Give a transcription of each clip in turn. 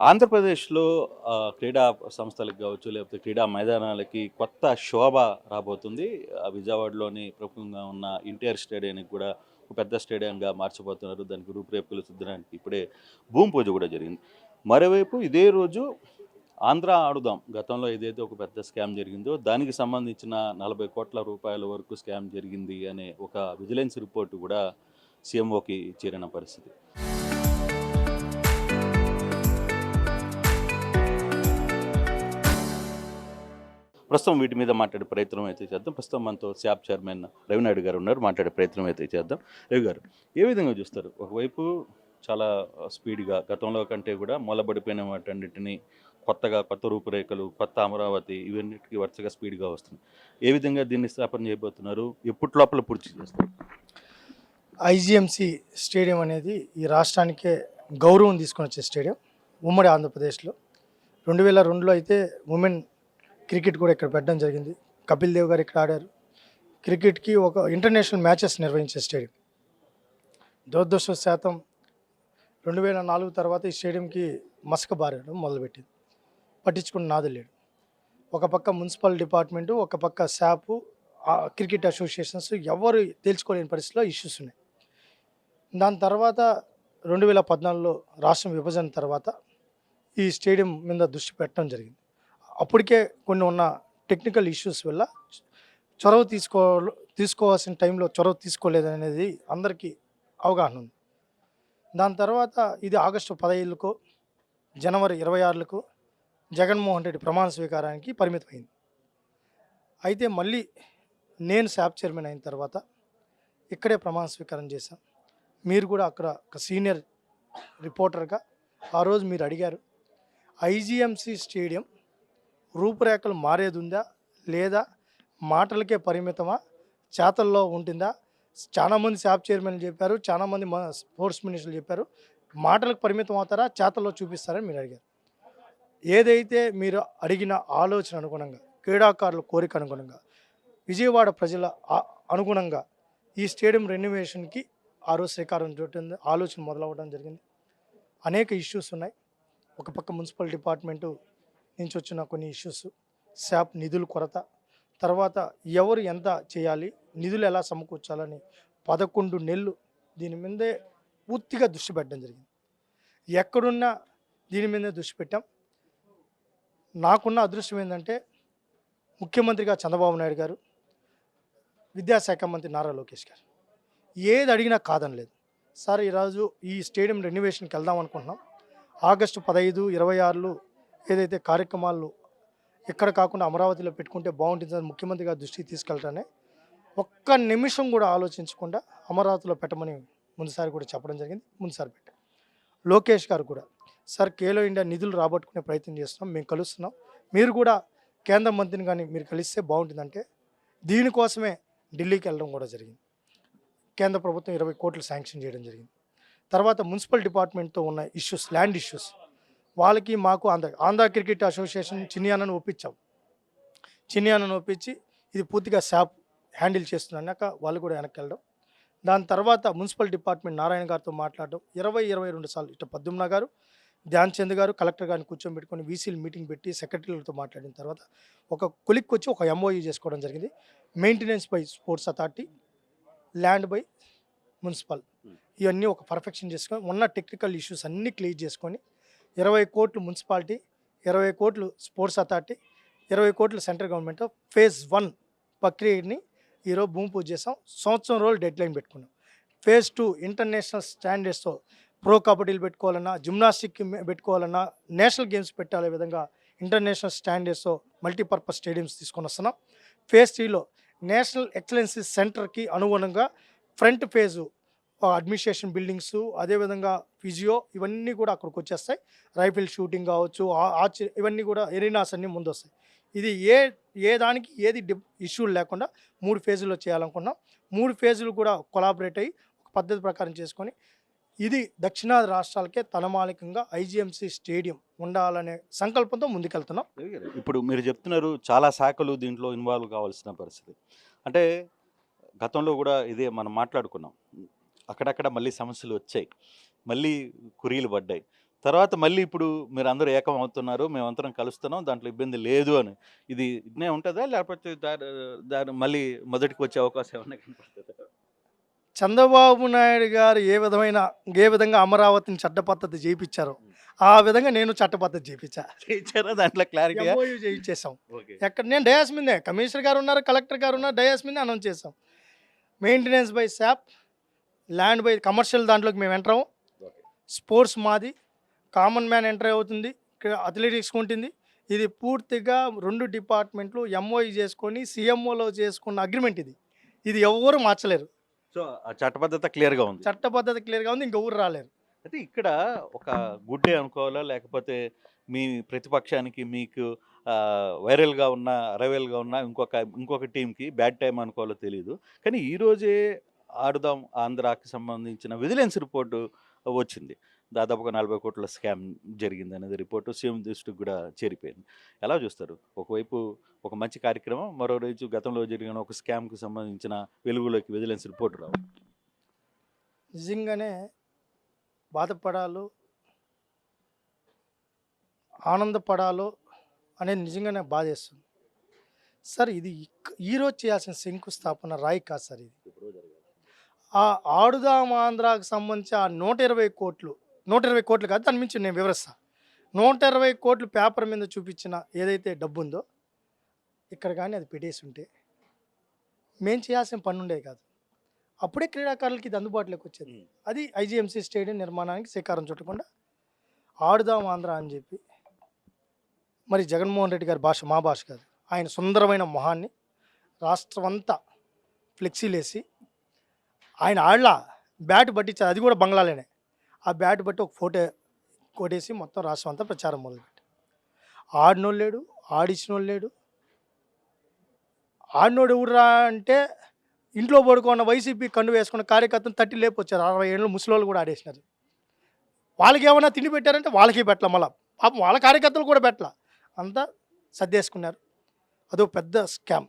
ఆంధ్రప్రదేశ్‌లో క్రీడా సంస్థలకు గావచ్చు, లేకపోతే క్రీడా మైదానాలకి కొత్త శోభ రాబోతుంది. విజయవాడలోని ప్రముఖంగా ఉన్న ఎన్టీఆర్ స్టేడియానికి కూడా ఒక పెద్ద స్టేడియంగా మార్చబోతున్నారు. దానికి రూపురేఖలు దిద్దడానికి ఇప్పుడే భూమి పూజ కూడా జరిగింది. మరోవైపు ఇదే రోజు ఆంధ్ర ఆడుదాం గతంలో ఏదైతే ఒక పెద్ద స్కామ్ జరిగిందో దానికి సంబంధించిన 40,00,00,000 వరకు స్కామ్ జరిగింది అనే ఒక విజిలెన్స్ రిపోర్ట్ కూడా సీఎంఓకి చేరిన పరిస్థితి. ప్రస్తుతం వీటి మీద మాట్లాడే ప్రయత్నం అయితే చేద్దాం. ప్రస్తుతం మనతో SAP చైర్మన్ రవినాయుడు గారు ఉన్నారు. మాట్లాడే ప్రయత్నం అయితే చేద్దాం. రవి గారు, ఏ విధంగా చూస్తారు? ఒకవైపు చాలా స్పీడ్‌గా గతంలో కంటే కూడా మూలబడిపోయిన వాటన్నిటిని కొత్త రూపురేఖలు, కొత్త అమరావతి ఇవన్నిటికి వరుసగా స్పీడ్‌గా వస్తున్నాయి. ఏ విధంగా దీన్ని స్థాపన చేయబోతున్నారు? ఎప్పటి లోపల పూర్తి చేస్తారు? ఐజీఎంసీ స్టేడియం అనేది ఈ రాష్ట్రానికే గౌరవం తీసుకొని వచ్చే స్టేడియం. ఉమ్మడి ఆంధ్రప్రదేశ్లో 2002లో అయితే ఉమెన్ క్రికెట్ కూడా ఇక్కడ పెట్టడం జరిగింది. కపిల్ దేవ్ గారు ఇక్కడ ఆడారు. క్రికెట్కి ఒక ఇంటర్నేషనల్ మ్యాచెస్ నిర్వహించే స్టేడియం. దురదృష్టవశాతం 2004 తర్వాత ఈ స్టేడియంకి మసక బారడం మొదలుపెట్టింది. పట్టించుకున్న నాదులు లేడు. ఒక పక్క మున్సిపల్ డిపార్ట్మెంటు, ఒక పక్క శాపు, క్రికెట్ అసోసియేషన్స్ ఎవరు తేల్చుకోలేని పరిస్థితిలో ఇష్యూస్ ఉన్నాయి. దాని తర్వాత 2014లో రాష్ట్రం విభజన తర్వాత ఈ స్టేడియం మీద దృష్టి పెట్టడం జరిగింది. అప్పటికే కొన్ని ఉన్న టెక్నికల్ ఇష్యూస్ వల్ల తీసుకోవాల్సిన టైంలో చొరవ తీసుకోలేదనేది అందరికీ అవగాహన ఉంది. దాని తర్వాత ఇది ఆగస్టు 15కో జనవరి 26కు జగన్మోహన్ రెడ్డి ప్రమాణ స్వీకారానికి పరిమితమైంది. అయితే మళ్ళీ నేను SAP చైర్మన్ అయిన తర్వాత ఇక్కడే ప్రమాణ స్వీకారం చేశాం. మీరు కూడా అక్కడ ఒక సీనియర్ రిపోర్టర్గా ఆ రోజు మీరు అడిగారు, ఐజీఎంసీ స్టేడియం రూపురేఖలు మారేది ఉందా లేదా మాటలకే పరిమితమా, చేతల్లో ఉంటుందా? చాలామంది SAP చైర్మన్లు చెప్పారు, చాలామంది స్పోర్ట్స్ మినిస్టర్లు చెప్పారు, మాటలకు పరిమితం అవుతారా, చేతల్లో చూపిస్తారని మీరు అడిగారు. ఏదైతే మీరు అడిగిన ఆలోచన అనుగుణంగా, క్రీడాకారుల కోరిక అనుగుణంగా, విజయవాడ ప్రజల అనుగుణంగా ఈ స్టేడియం రెన్యువేషన్కి ఆ రోజు శ్రీకారం చుట్టింది, ఆలోచన మొదలవ్వడం జరిగింది. అనేక ఇష్యూస్ ఉన్నాయి. ఒక పక్క మున్సిపల్ డిపార్ట్మెంటు నుంచి వచ్చిన కొన్ని ఇష్యూస్, SAP నిధుల కొరత, తర్వాత ఎవరు ఎంత చేయాలి, నిధులు ఎలా సమకూర్చాలని 11 నెలలు దీని మీదే పూర్తిగా దృష్టి పెట్టడం జరిగింది. ఎక్కడున్నా దీని మీదే దృష్టి పెట్టాం. నాకున్న అదృష్టం ఏంటంటే ముఖ్యమంత్రిగా చంద్రబాబు నాయుడు గారు, విద్యాశాఖ మంత్రి నారా లోకేష్ గారు ఏది అడిగినా కాదనలేదు. సార్ ఈరోజు ఈ స్టేడియం రెన్యువేషన్కి వెళ్దాం అనుకుంటున్నాం, ఆగస్టు 15, 26 ఏదైతే కార్యక్రమాలు ఇక్కడ కాకుండా అమరావతిలో పెట్టుకుంటే బాగుంటుందని ముఖ్యమంత్రి గారి దృష్టికి తీసుకెళ్ళటానే ఒక్క నిమిషం కూడా ఆలోచించకుండా అమరావతిలో పెట్టమని ముందుసారి కూడా చెప్పడం జరిగింది. ముందుసారి పెట్టాం. లోకేష్ గారు కూడా, సార్ ఖేలో ఇండియా నిధులు రాబట్టుకునే ప్రయత్నం చేస్తున్నాం, మేము కలుస్తున్నాం, మీరు కూడా కేంద్ర మంత్రిని కానీ మీరు కలిస్తే బాగుంటుందంటే దీనికోసమే ఢిల్లీకి వెళ్ళడం కూడా జరిగింది. కేంద్ర ప్రభుత్వం 20 కోట్లు శాంక్షన్ చేయడం జరిగింది. తర్వాత మున్సిపల్ డిపార్ట్మెంట్తో ఉన్న ఇష్యూస్, ల్యాండ్ ఇష్యూస్, వాళ్ళకి మాకు ఆంధ్ర క్రికెట్ అసోసియేషన్ చిన్ని అన్నను ఒప్పించి ఇది పూర్తిగా SAP హ్యాండిల్ చేస్తున్నాక వాళ్ళు కూడా వెనక్కి వెళ్ళడం. దాని తర్వాత మున్సిపల్ డిపార్ట్మెంట్ నారాయణ గారితో మాట్లాడడం 22 సార్లు ఇటు పద్మనాభ గారు, ధ్యాన్ చంద్ గారు కలెక్టర్ గారిని కూర్చోబెట్టుకొని వీసీలు మీటింగ్ పెట్టి సెక్రటరీలతో మాట్లాడిన తర్వాత ఒక కొలిక్కి వచ్చి ఒక MOU చేసుకోవడం జరిగింది. Maintenance by sports authority, land by municipal, ఇవన్నీ ఒక పర్ఫెక్షన్ చేసుకొని ఉన్న టెక్నికల్ ఇష్యూస్ అన్నీ క్లియర్ చేసుకొని 20 కోట్లు మున్సిపాలిటీ, 20 కోట్లు స్పోర్ట్స్ అథారిటీ, 20 కోట్లు సెంట్రల్ గవర్నమెంట్ ఫేజ్ 1 ప్రక్రియని ఈరోజు భూమి పూజ చేసాం. సంవత్సరం రోజులు డెడ్ లైన్ పెట్టుకున్నాం. ఫేజ్ 2 ఇంటర్నేషనల్ స్టాండర్డ్స్తో ప్రో కబడ్డీలు పెట్టుకోవాలన్నా, జిమ్నాస్టిక్ పెట్టుకోవాలన్నా, నేషనల్ గేమ్స్ పెట్టాలే విధంగా ఇంటర్నేషనల్ స్టాండర్డ్స్తో మల్టీపర్పస్ స్టేడియంస్ తీసుకొని వస్తున్నాం. ఫేజ్ 3లో నేషనల్ ఎక్సలెన్సీ సెంటర్కి అనుగుణంగా ఫ్రంట్ ఫేజు అడ్మినిస్ట్రేషన్ బిల్డింగ్స్, అదేవిధంగా ఫిజియో ఇవన్నీ కూడా అక్కడికి వచ్చేస్తాయి. రైఫిల్ షూటింగ్ కావచ్చు, ఇవన్నీ కూడా ఎరీనాస్ అన్నీ ముందు వస్తాయి. ఇది ఏ దానికి ఏది ఇష్యూలు లేకుండా 3 ఫేజుల్లో చేయాలనుకున్నాం. 3 ఫేజులు కూడా కొలాబరేట్ అయ్యి ఒక పద్ధతి ప్రకారం చేసుకొని ఇది దక్షిణాది రాష్ట్రాలకే తలమాలికంగా ఐజీఎంసీ స్టేడియం ఉండాలనే సంకల్పంతో ముందుకెళ్తున్నాం. ఇప్పుడు మీరు చెప్తున్నారు చాలా శాఖలు దీంట్లో ఇన్వాల్వ్ కావాల్సిన పరిస్థితి. అంటే గతంలో కూడా ఇదే మనం మాట్లాడుకున్నాం. అక్కడక్కడ మళ్ళీ సమస్యలు వచ్చాయి, మళ్ళీ కురీలు పడ్డాయి. తర్వాత మళ్ళీ ఇప్పుడు మీరందరూ ఏకం అవుతున్నారు. మేమందరం కలుస్తున్నాం. దాంట్లో ఇబ్బంది లేదు అని. ఇది ఇట్నే ఉంటదా? లేకపోతే దాని మళ్ళీ మొదటికి వచ్చే అవకాశం ఏమన్నా కనపడుతదా? చంద్రబాబు నాయుడు గారు ఏ విధంగా అమరావతిని చట్టబద్ధత చేయించారో, ఆ విధంగా నేను చట్టబద్ధత చేయించా. ఇచ్చారా దాంట్లో క్లారిటీగా? ఎంఓయూ చేయించేసాం. ఓకే. ఎక్కడ నేను డయాస్ మీదే కమిషనర్ గారు ఉన్నారు, కలెక్టర్ గారు ఉన్నారు, డయాస్ మీదే అనౌన్స్ చేసాం. Maintenance by SAAP, land by commercial దాంట్లోకి మేము ఎంటర్ అవ్వం. ఓకే. స్పోర్ట్స్ మాది, కామన్ మ్యాన్ ఎంటర్ అవుతుంది, అథ్లెటిక్స్ ఉంటుంది. ఇది పూర్తిగా 2 డిపార్ట్మెంట్లు ఎంఓయూ చేసుకొని సీఎంఓలో చేసుకున్న అగ్రిమెంట్ ఇది. ఇది ఎవ్వరు మార్చలేరు. సో, ఆ చట్టబద్ధత క్లియర్‌గా ఉంది. చట్టబద్ధత క్లియర్‌గా ఉంది. ఇంక ఊరు రాలేరు. అయితే ఇక్కడ ఒక గుడ్ డే అనుకోవాలా? లేకపోతే మీ ప్రతిపక్షానికి మీకు వైరల్‌గా ఉన్న, అరైవల్‌గా ఉన్న ఇంకొక టీమ్‌కి బ్యాడ్ టైమ్ అనుకోవాలో తెలీదు. కానీ ఈరోజే ఆడుదాం ఆంధ్రాకి సంబంధించిన విజిలెన్స్ రిపోర్టు వచ్చింది. దాదాపుగా 40,00,00,000 స్కామ్ జరిగిందనేది రిపోర్టు సీఎం దృష్టికి కూడా చేరిపోయింది. ఎలా చూస్తారు? ఒకవైపు ఒక మంచి కార్యక్రమం, మరో రోజు గతంలో జరిగిన ఒక స్కామ్‌కి సంబంధించిన వెలుగులోకి విజిలెన్స్ రిపోర్ట్ రావడం. నిజంగానే బాధపడాలో, ఆనందపడాలో అనేది నిజంగానే బాధేస్తుంది. సార్ ఇది ఈరోజు చేయాల్సిన శంకుస్థాపన రాయి కాదు సార్ ఇది. ఎప్పుడో జరగాలి. ఆ ఆడుదాం ఆంధ్రాకు సంబంధించి ఆ 120 కోట్లు, 120 కోట్లు కాదు దాని మించి నేను వివరిస్తా. 120 కోట్లు పేపర్ మీద చూపించిన ఏదైతే డబ్బు ఉందో, ఇక్కడ కానీ అది పెట్టేసి ఉంటే మేము చేయాల్సిన పని ఉండేది కాదు. అప్పుడే క్రీడాకారులకి ఇది అందుబాటులోకి వచ్చేది. అది ఐజీఎంసీ స్టేడియం నిర్మాణానికి శ్రీకారం చుట్టకుండా ఆడుదాం ఆంధ్ర అని చెప్పి, మరి జగన్మోహన్ రెడ్డి గారి భాష మా భాష కాదు, ఆయన సుందరమైన మొహాన్ని రాష్ట్రం అంతా ఫ్లెక్సీలేసి ఆయన ఆళ్ళ బ్యాట్ పట్టించారు. అది కూడా బంగ్లాలోనే. ఆ బ్యాట్ బట్టి ఒక ఫోటో కొట్టేసి మొత్తం రాష్ట్రం అంతా ప్రచారం మొదలుపెట్టి ఆడినోళ్ళు లేడు, ఆడిచ్చినోళ్ళు లేడు. ఆడినోడు ఎవడురా అంటే ఇంట్లో పడుకున్న వైసీపీ కండు వేసుకున్న కార్యకర్తను తట్టి లేపొచ్చారు. 60 ఏళ్ళు ముసలోళ్ళు కూడా ఆడేసినారు. వాళ్ళకి ఏమైనా తిండి పెట్టారంటే వాళ్ళకి పెట్టల, మళ్ళా పాపం వాళ్ళ కార్యకర్తలు కూడా పెట్టల, అంతా సర్దేసుకున్నారు. అదో పెద్ద స్కామ్.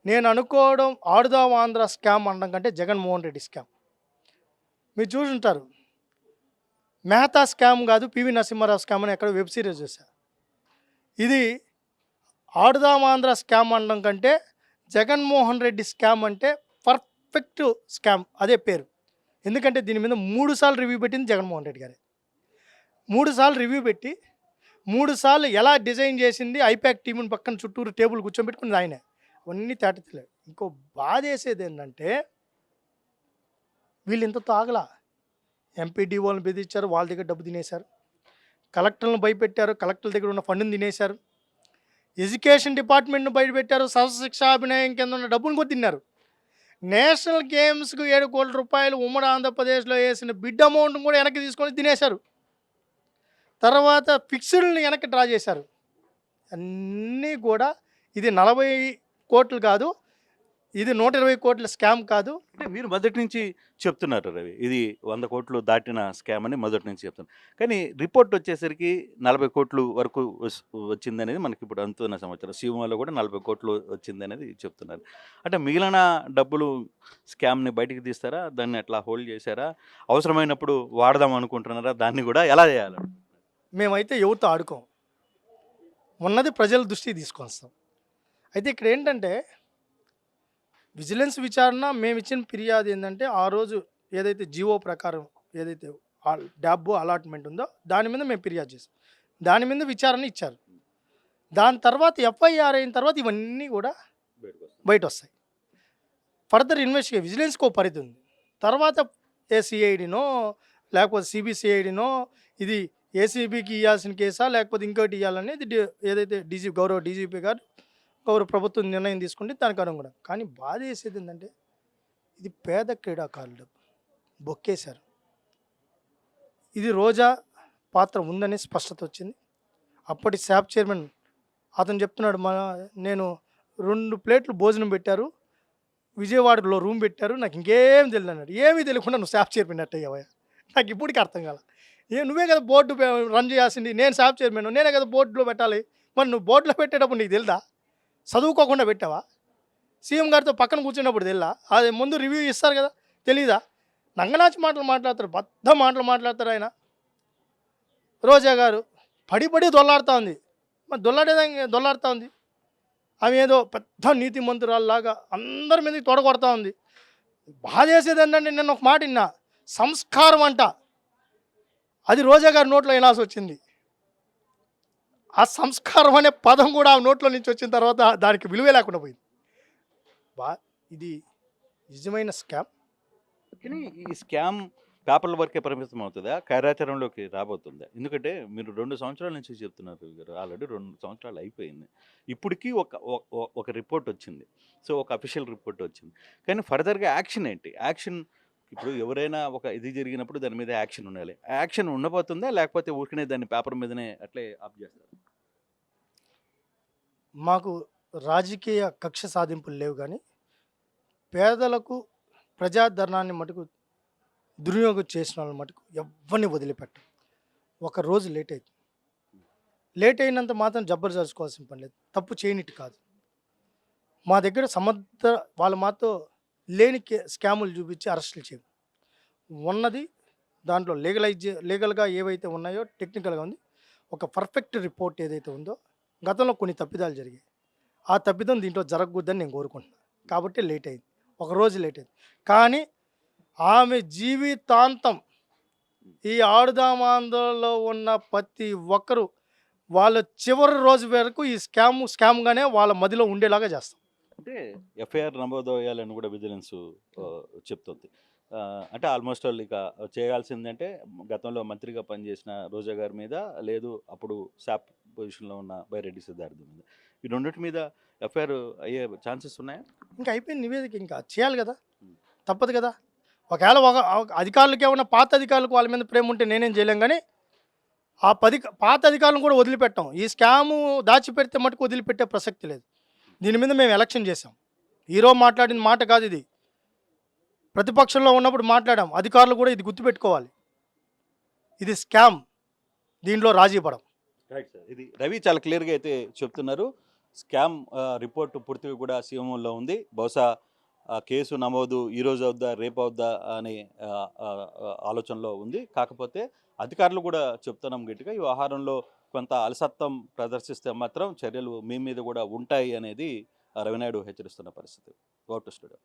నేను అనుకోవడం ఆడుదాం ఆంధ్ర స్కామ్ అనడం కంటే జగన్మోహన్ రెడ్డి స్కామ్. మీరు చూసుంటారు, మెహతా స్కామ్ కాదు పివి నరసింహారావు స్కామ్ అని ఎక్కడ వెబ్ సిరీస్ చూసా. ఇది ఆడుదాం ఆంధ్ర స్కామ్ అనడం కంటే జగన్మోహన్ రెడ్డి స్కామ్ అంటే పర్ఫెక్ట్ స్కామ్ అదే పేరు. ఎందుకంటే దీని మీద 3 సార్లు రివ్యూ పెట్టింది జగన్మోహన్ రెడ్డి గారే. 3 సార్లు రివ్యూ పెట్టి 3 సార్లు ఎలా డిజైన్ చేసింది ఐపాక్ టీముని పక్కన చుట్టూరు టేబుల్ కూర్చోబెట్టుకుని ఆయనే. అవన్నీ తేటతలేదు. ఇంకో బాధ వేసేది ఏంటంటే వీళ్ళు ఇంత తాగలా. ఎంపీడీఓలను బెదిరించారు, వాళ్ళ దగ్గర డబ్బు తినేశారు. కలెక్టర్లను భయపెట్టారు, కలెక్టర్ల దగ్గర ఉన్న ఫండ్ని తినేశారు. ఎడ్యుకేషన్ డిపార్ట్మెంట్ను బయటపెట్టారు, సర్వశిక్షాభినయం కింద ఉన్న డబ్బును కూడా తిన్నారు. నేషనల్ గేమ్స్కు 7 కోట్ల రూపాయలు ఉమ్మడి ఆంధ్రప్రదేశ్లో వేసిన బిడ్ అమౌంట్ను కూడా వెనక్కి తీసుకొని తినేశారు. తర్వాత ఫిక్స్డ్ని వెనక్కి డ్రా చేశారు. అన్నీ కూడా ఇది 40 కోట్లు కాదు, ఇది 120 కోట్ల స్కామ్ కాదు. అంటే మీరు మొదటి నుంచి చెప్తున్నారు రవి, ఇది 100 కోట్లు దాటిన స్కామ్ అని మొదటి నుంచి చెప్తున్నారు. కానీ రిపోర్ట్ వచ్చేసరికి 40 కోట్లు వరకు వచ్చిందనేది మనకి ఇప్పుడు అందుతున్న సమాచారం. సీఎంఓలో కూడా 40 కోట్లు వచ్చిందనేది చెప్తున్నారు. అంటే మిగిలిన డబ్బులు స్కామ్ని బయటికి తీస్తారా? దాన్ని ఎట్లా హోల్డ్ చేశారా? అవసరమైనప్పుడు వాడదాం అనుకుంటున్నారా? దాన్ని కూడా ఎలా చేయాలి? మేమైతే ఎవరితో ఆడుకోం, ఉన్నది ప్రజల దృష్టికి తీసుకొస్తాం. అయితే ఇక్కడ ఏంటంటే విజిలెన్స్ విచారణ మేము ఇచ్చిన ఫిర్యాదు ఏంటంటే ఆ రోజు ఏదైతే జీవో ప్రకారం ఏదైతే డాబ్ అలాట్మెంట్ ఉందో దాని మీద మేము ఫిర్యాదు చేసాం. దాని మీద విచారణ ఇచ్చారు. దాని తర్వాత ఎఫ్ఐఆర్ అయిన తర్వాత ఇవన్నీ కూడా బయట వస్తాయి. ఫర్దర్ ఇన్వెస్టిగేషన్ విజిలెన్స్కి ఒక పరిధి ఉంది. తర్వాత ఏసీఐడినో లేకపోతే సిబిసిఐడినో ఇది ఏసీబీకి ఇవ్వాల్సిన కేసా లేకపోతే ఇంకోటి ఇవ్వాలనేది ఏదైతే గౌరవ డీజీపీ గారు గౌరవ ప్రభుత్వం నిర్ణయం తీసుకుంటే దానికి అనుగుణంగా. కానీ బాధ వేసేది ఏంటంటే ఇది పేద క్రీడాకారులు బొక్కేశారు. ఇది రోజా పాత్ర ఉందనే స్పష్టత వచ్చింది. అప్పటి శాప్ చైర్మన్ అతను చెప్తున్నాడు, నేను 2 ప్లేట్లు భోజనం పెట్టారు, విజయవాడలో రూమ్ పెట్టారు, నాకు ఇంకేం తెలియదు అన్నాడు. ఏమీ తెలియకుండా నువ్వు శాప్ చైర్మన్ అట్టయ్యావా? నాకు ఇప్పటికీ అర్థం కాల. నువ్వే కదా బోర్డు రన్ చేయాల్సింది, నేను శాప్ చైర్మన్, నేనే కదా బోర్డులో పెట్టాలి. మరి నువ్వు బోర్డులో పెట్టేటప్పుడు నీకు తెలుదా? చదువుకోకుండా పెట్టావా? సీఎం గారితో పక్కన కూర్చున్నప్పుడు తెలుదా? అది ముందు రివ్యూ ఇస్తారు కదా, తెలీదా? నంగనాచి మాటలు మాట్లాడతారు, బద్ద మాటలు మాట్లాడతారు ఆయన. రోజా గారు పడి పడి దొల్లాడుతూ ఉంది. మరి దొల్లాడుతూ ఉంది. ఆమె ఏదో పెద్ద నీతి మంతురాల్లాగా అందరి మీదకి తొడగొడతా ఉంది. బాధేసేది ఏంటంటే నేను ఒక మాట విన్నా, సంస్కారం అంట, అది రోజా గారి నోట్లో వినాల్సి వచ్చింది. ఆ సంస్కారం అనే పదం కూడా ఆ నోట్లో నుంచి వచ్చిన తర్వాత దానికి విలువే లేకుండా పోయింది. బా ఇది నిజమైన స్కామ్. కానీ ఈ స్కామ్ పేపర్ల వరకే పరిమితం అవుతుందా? కార్యాచరణలోకి రాబోతుందా? ఎందుకంటే మీరు 2 సంవత్సరాల నుంచి చెప్తున్నారు రవి గారు. ఆల్రెడీ 2 సంవత్సరాలు అయిపోయింది. ఇప్పటికి ఒక రిపోర్ట్ వచ్చింది. సో, ఒక అఫీషియల్ రిపోర్ట్ వచ్చింది. కానీ ఫర్దర్‌గా యాక్షన్ ఏంటి? యాక్షన్ ఇప్పుడు ఎవరైనా ఒక ఇది జరిగినప్పుడు దాని మీద యాక్షన్ ఉండాలి. యాక్షన్ ఉండబోతుందా? లేకపోతే ఊరికనే దాన్ని పేపర్ మీదనే అట్లే ఆప్ చేస్తారా? మాకు రాజకీయ కక్ష సాధింపులు లేవు కానీ, పేదలకు ప్రజాధనాన్ని మటుకు దుర్వినియోగం చేసిన వాళ్ళని మటుకు ఎవ్వరిని వదిలిపెట్టం. ఒక రోజు లేట్ అయింది, లేట్ అయినంత మాత్రం జబ్బరు జరుచుకోవాల్సిన పని లేదు. తప్పు చేయనిట్టు కాదు. మా దగ్గర వాళ్ళు మాతో లేని స్కాములు చూపించి అరెస్టులు చేయము. ఉన్నది దాంట్లో లీగల్గా ఏవైతే ఉన్నాయో టెక్నికల్గా ఉంది. ఒక పర్ఫెక్ట్ రిపోర్ట్ ఏదైతే ఉందో, గతంలో కొన్ని తప్పిదాలు జరిగాయి, ఆ తప్పిదం దీంట్లో జరగకూడదని నేను కోరుకుంటున్నాను. కాబట్టి లేట్ అయింది, ఒక రోజు లేట్ అయింది. కానీ ఆమె జీవితాంతం ఈ ఆడుదామాందోళనలో ఉన్న ప్రతి ఒక్కరూ వాళ్ళ చివరి రోజు వరకు ఈ స్కామ్గానే వాళ్ళ మదిలో ఉండేలాగా చేస్తాం. అంటే ఎఫ్ఐఆర్ నమోదయ్యాలని కూడా విజిలెన్స్ చెప్తుంది. అంటే ఆల్మోస్ట్ ఆల్ ఇక చేయాల్సిందంటే గతంలో మంత్రిగా పనిచేసిన రోజా గారి మీద, లేదు అప్పుడు శాప్ పొజిషన్‌లో ఉన్న బైరెడ్డి సిద్ధార్థ మీద. ఈ రెండిటి మీద ఎఫ్ఐఆర్ అయ్యే ఛాన్సెస్ ఉన్నాయా? ఇంకా అయిపోయింది నివేదిక, ఇంకా చేయాలి కదా, తప్పదు కదా. ఒకవేళ అధికారులకు ఏమన్నా పాత అధికారులకు వాళ్ళ మీద ప్రేమ ఉంటే నేనేం చేయలేం, కానీ ఆ పాత అధికారులను కూడా వదిలిపెట్టాం. ఈ స్కాము దాచిపెడితే మటుకు వదిలిపెట్టే ప్రసక్తి లేదు. దీని మీద మేము ఎలక్షన్ చేసాం. ఈరోజు మాట్లాడిన మాట కాదు ఇది, ప్రతిపక్షంలో ఉన్నప్పుడు మాట్లాడాం. అధికారులు కూడా ఇది గుర్తుపెట్టుకోవాలి, ఇది స్కామ్, దీంట్లో రాజీ పడం. Right sir. ఇది రవి చాలా క్లియర్గా అయితే చెప్తున్నారు. స్కామ్ రిపోర్ట్ పూర్తిగా కూడా సీఎంఓలో ఉంది. బహుశా కేసు నమోదు ఈరోజు అవుద్దా, రేపు అవుద్దా అనే ఆలోచనలో ఉంది. కాకపోతే అధికారులు కూడా చెప్తున్నాం గట్టిగా, ఈ వ్యవహారంలో కొంత అలసత్వం ప్రదర్శిస్తే మాత్రం చర్యలు మీ మీద కూడా ఉంటాయి అనేది రవినాయుడు హెచ్చరిస్తున్న పరిస్థితి. Over to studio.